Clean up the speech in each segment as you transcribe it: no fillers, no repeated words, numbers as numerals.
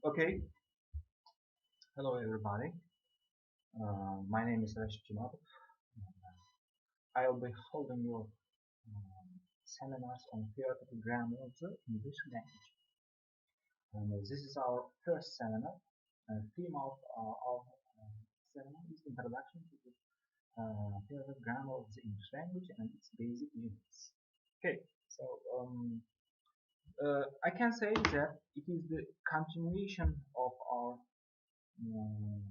Okay, hello everybody. My name is Rashid Jumatov. I will be holding your seminars on theoretical grammar of the English language. This is our first seminar. Theme of our seminar is Introduction to the Theoretical Grammar of the English Language and its basic units. Okay, so I can say that it is the continuation of our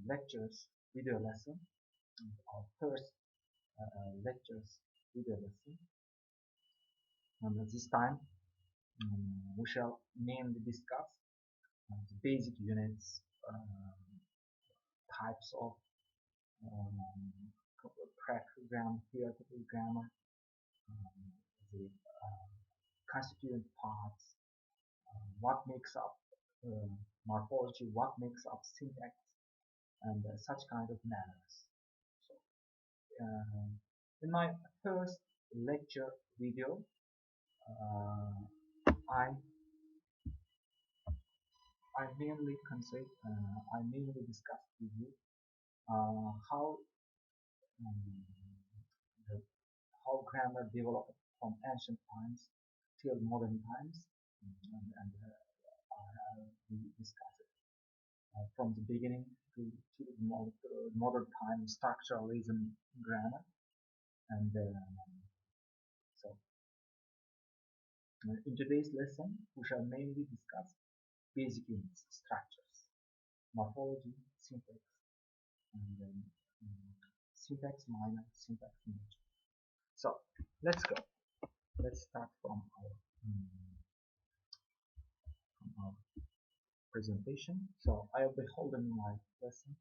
lectures video lesson, our first lectures video lesson. This time we shall mainly discuss the basic units, types of um, practical grammar, theoretical grammar, the constituent parts, what makes up morphology, what makes up syntax, and such kind of matters. So, in my first lecture video, I I mainly discussed with you how um, the, how grammar developed from ancient times till modern times, and we discussed it from the beginning to the modern time structuralism grammar, and so in today's lesson we shall mainly discuss basic units, structures, morphology, syntax, and syntax minor, syntax major. So let's go. Let's start from our presentation. So I will be holding my lesson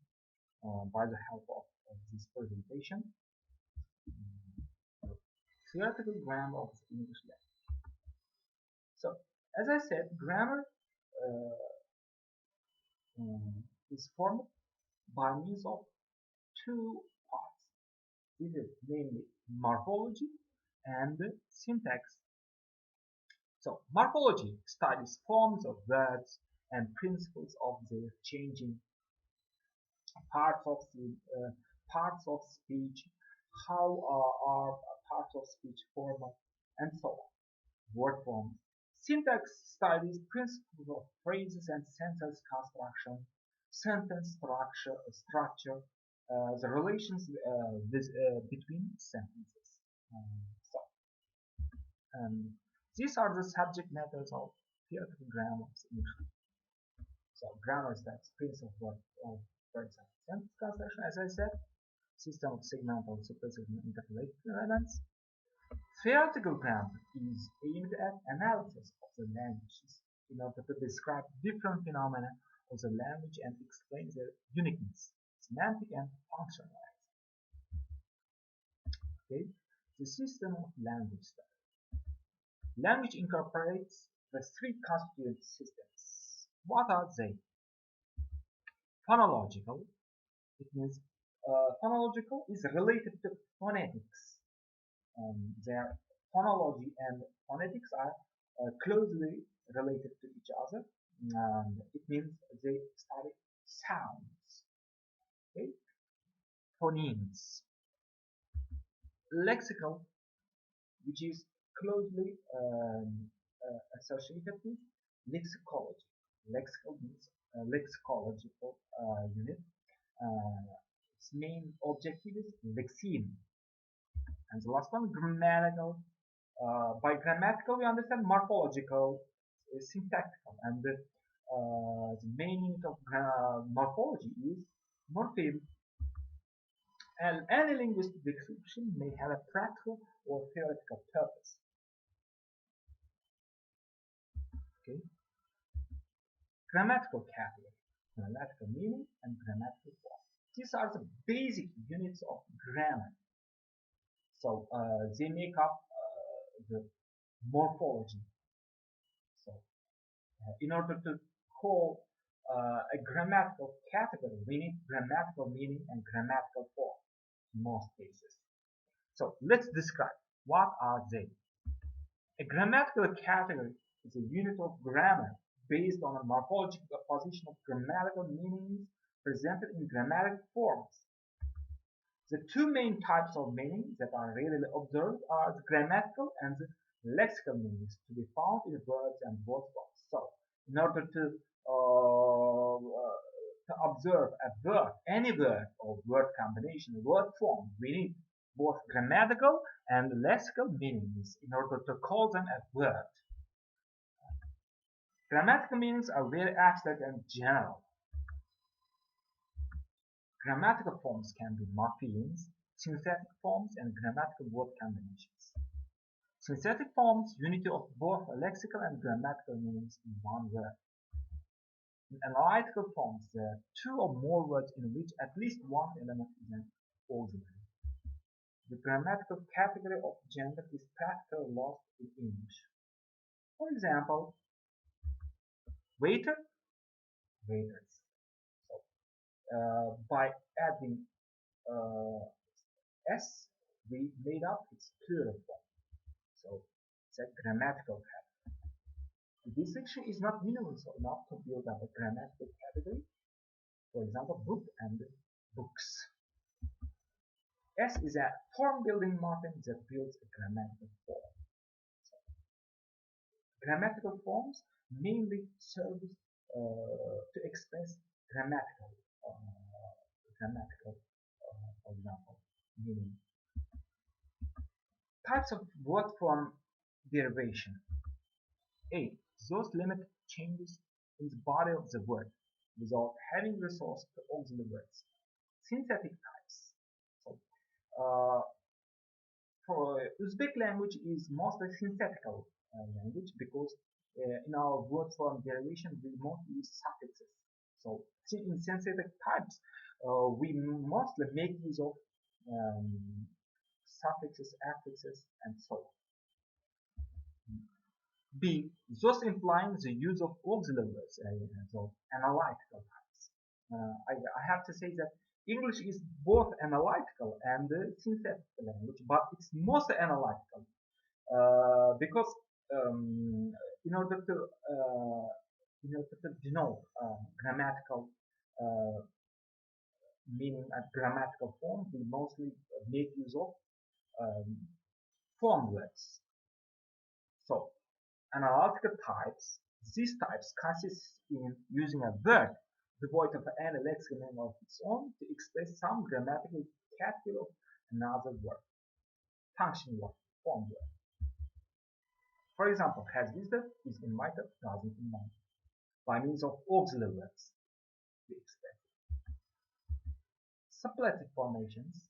by the help of this presentation. Theoretical grammar of the English language. So as I said, grammar is formed by means of two parts. This is namely morphology and syntax. So morphology studies forms of words and principles of their changing parts of the parts of speech, how are parts of speech formed, and so on. Word forms. Syntax studies principles of phrases and sentence construction, sentence structure, the relations between sentences. So, these are the subject matters of theoretical grammar. So grammar studies principles of phrases and sentence construction, as I said, system of segmental and supersegmental interrelated elements. Theoretical grammar is aimed at analysis of the languages in order to describe different phenomena of the language and explain their uniqueness, semantic and functional. Okay, the system of language study. Language incorporates the three constituent systems. What are they? Phonological. It means phonological is related to phonetics. Their phonology and phonetics are closely related to each other. And it means they study sounds. Okay? Phonemes. Lexical, which is closely associated with lexicology. Lexical means lexicological unit. Its main objective is lexeme. And the last one, grammatical. By grammatical, we understand morphological, syntactical, and the main unit of morphology is morpheme. And any linguistic description may have a practical or theoretical purpose. Okay. Grammatical category, grammatical meaning, and grammatical form. These are the basic units of grammar. So they make up the morphology. So in order to call a grammatical category, we need grammatical meaning and grammatical form in most cases. So let's describe what are they. A grammatical category is a unit of grammar based on a morphological position of grammatical meanings presented in grammatic forms. The two main types of meanings that are readily observed are the grammatical and the lexical meanings to be found in words and word forms. So, in order to observe a word, any word or word combination, word form, we need both grammatical and lexical meanings in order to call them a word. Grammatical meanings are very abstract and general. Grammatical forms can be morphemes, synthetic forms, and grammatical word combinations. Synthetic forms, unity of both lexical and grammatical meanings in one word. In analytical forms, there are two or more words in which at least one element is an auxiliary. The grammatical category of gender is practically lost in English. For example, waiter, waiters. So, by adding s, we made up its plural form. So it's a grammatical category. The distinction is not universal enough to build up a grammatical category. For example, book and books. S is a form-building morpheme that builds a grammatical form. So, grammatical forms mainly serve to express grammatical, for example, meaning. Types of word form derivation. A. Those limit changes in the body of the word without having resource to auxiliary words. Synthetic types. So, for Uzbek language is mostly synthetical language because in our word form derivation we mostly use suffixes. So in synthetic types we mostly make use of suffixes, affixes, and so on. B. Those implying the use of auxiliary words, so analytical types. I have to say that English is both analytical and synthetic language, but it's mostly analytical because in order to denote grammatical meaning and grammatical form, we mostly make use of form words. So, analytical types, these types consist in using a word devoid of any lexical meaning of its own to express some grammatical category of another word, function word, form word. For example, has visited, is invited, doesn't invite. By means of auxiliary words, we express. Suppletive formations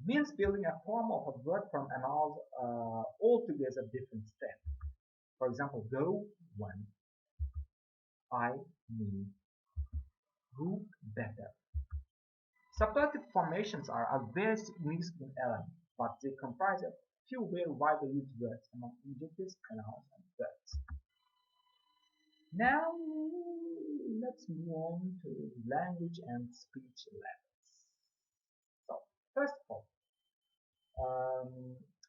means building a form of a word from another altogether different stem. For example, go, when, I, me, who, better. Suppletive formations are a very significant element, but they comprise a few very widely used words among adjectives, pronouns, and verbs. Now, let's move on to language and speech levels. So, first of all,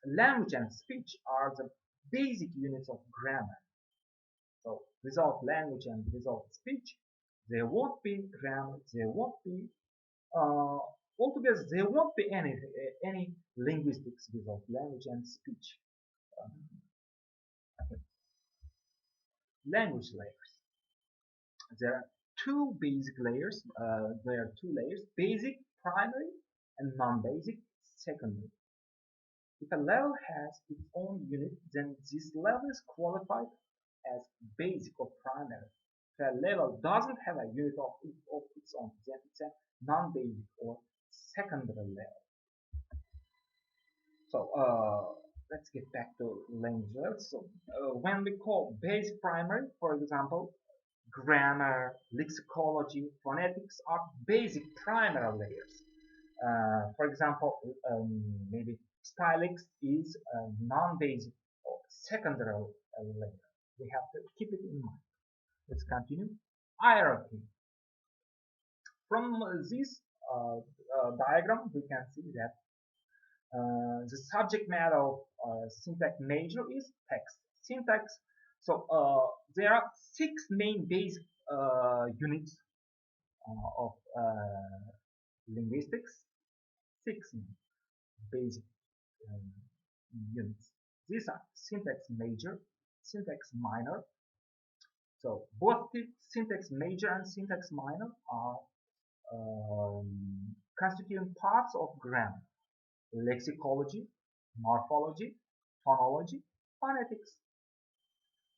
language and speech are the basic units of grammar. So, without language and without speech, there won't be grammar, there won't be altogether there won't be any linguistics without language and speech. Okay. Language layers. There are two basic layers. There are two layers: basic, primary, and non-basic, secondary. If a level has its own unit, then this level is qualified as basic or primary. If a level doesn't have a unit of its own, then it's a non-basic or secondary level. So let's get back to language levels. So when we call basic primary, for example, grammar, lexicology, phonetics are basic primary layers. For example, maybe stylics is a non-basic or secondary layer. We have to keep it in mind. Let's continue. Hierarchy. From this diagram, we can see that the subject matter of syntax major is text. Syntax So there are six main basic units of linguistics. Six basic um, units. These are syntax major, syntax minor. So both syntax major and syntax minor are constituent parts of grammar: lexicology, morphology, phonology, phonetics.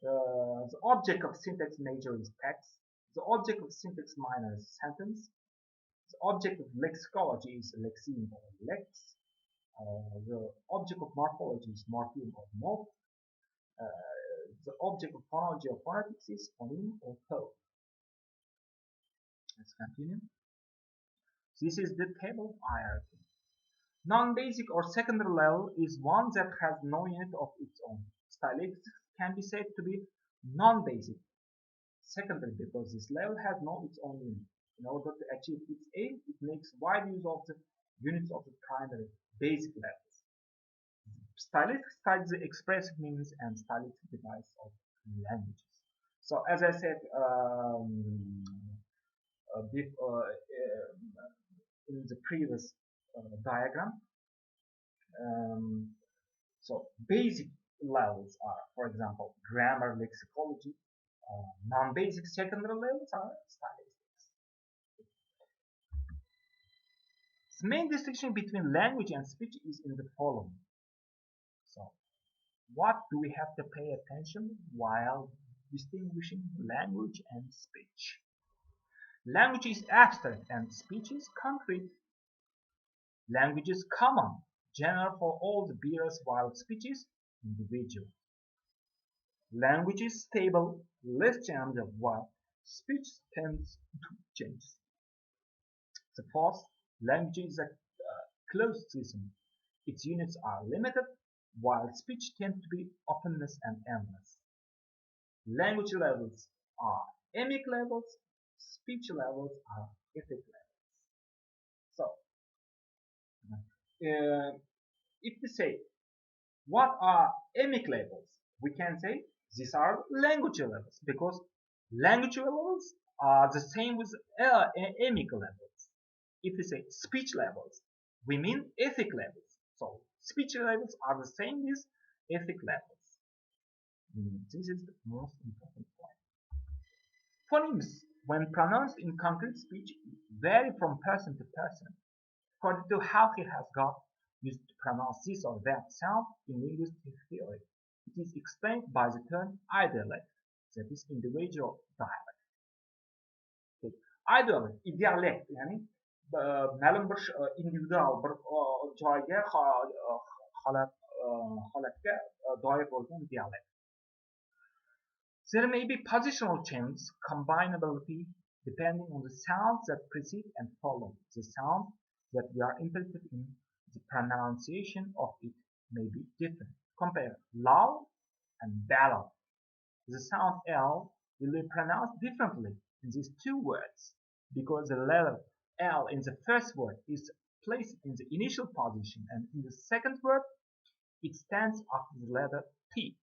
The object of syntax major is text. The object of syntax minor is sentence. The object of lexicology is lexeme or lex. The object of morphology is morpheme or morph. Uh, the object of phonology or phonetics is phoneme or tone. Let's continue. This is the table hierarchy. Non-basic or secondary level is one that has no unit of its own. Stylistics can be said to be non-basic, secondary, because this level has no its own unit. In order to achieve its aim, it makes wide use of the units of the primary basic levels. Stylistics studies the expressive means and stylistic device of languages. So as I said in the previous diagram, so basic levels are, for example, grammar, lexicology. Non-basic secondary levels are stylistics. The main distinction between language and speech is in the following. So, what do we have to pay attention while distinguishing language and speech? Language is abstract and speech is concrete. Language is common, general for all the bearers, while speech is individual. Language is stable, less changeable, while speech tends to change. The fourth, language is a closed system. Its units are limited, while speech tends to be openness and endless. Language levels are emic levels, speech levels are ethic levels. So, if we say, what are emic levels? We can say these are language levels, because language levels are the same with emic levels. If we say speech levels, we mean ethic levels. So speech levels are the same with ethic levels. This is the most important point. Phonemes, when pronounced in concrete speech, vary from person to person according to how he has got used to pronounce this or that sound in linguistic theory. It is explained by the term idiolect, that is individual dialect. Okay. Idiolect, dialect, yani ma'lum bir individual bir joyga holatga doir bo'lgan dialekt. There may be positional change, combinability, depending on the sounds that precede and follow the sound that we are interested in. The pronunciation of it may be different. Compare loud and ballad. The sound L will be pronounced differently in these two words because the letter L in the first word is placed in the initial position, and in the second word it stands after the letter T.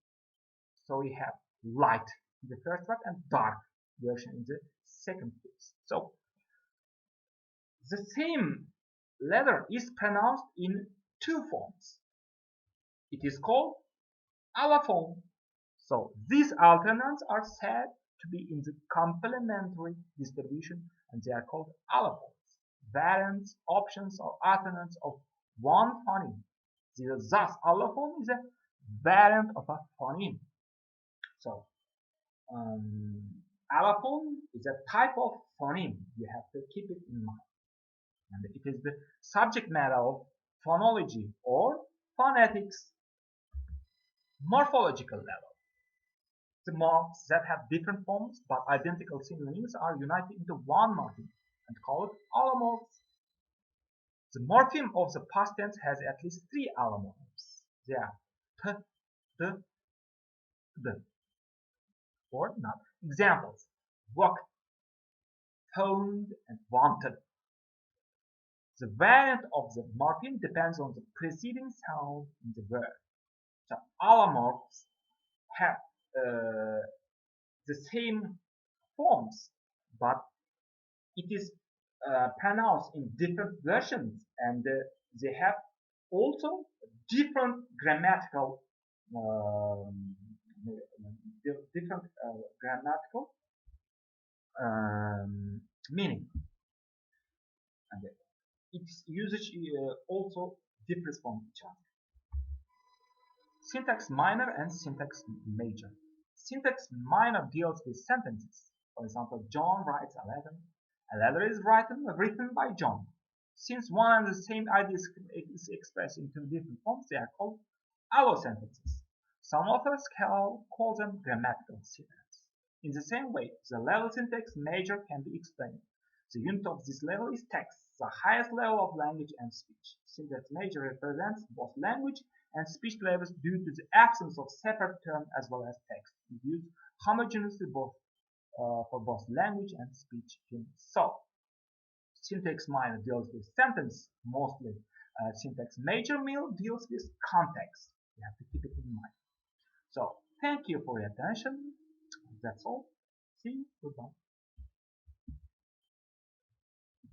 So we have light in the first word and dark version in the second case. So the same letter is pronounced in two forms. It is called allophone. So these alternants are said to be in the complementary distribution, and they are called allophones, variants, options, or alternants of one phoneme. Thus, allophone is a variant of a phoneme. So allophone is a type of phoneme. You have to keep it in mind. And it is the subject matter of phonology or phonetics. Morphological level. The morphs that have different forms but identical synonyms are united into one morpheme and called allomorphs. The morpheme of the past tense has at least three allomorphs. They are t, d, or not. Examples: walked, toned, and wanted. The variant of the morpheme depends on the preceding sound in the word. So allomorphs have uh, the same forms, but it is pronounced in different versions, and they have also different grammatical um, different grammatical meaning, and its usage also differs from each other. Syntax minor and syntax major. Syntax minor deals with sentences. For example, John writes a letter. A letter is written by John. Since one and the same idea is expressed in two different forms, they are called allosentences. Some authors call them grammatical syntax. In the same way, the level syntax major can be explained. The unit of this level is text, the highest level of language and speech. Syntax major represents both language and speech levels due to the absence of separate term as well as text. We use homogeneously for both language and speech units. So, syntax minor deals with sentence mostly. Syntax major deals with context. You have to keep it in mind. So, thank you for your attention. That's all. See you. Goodbye.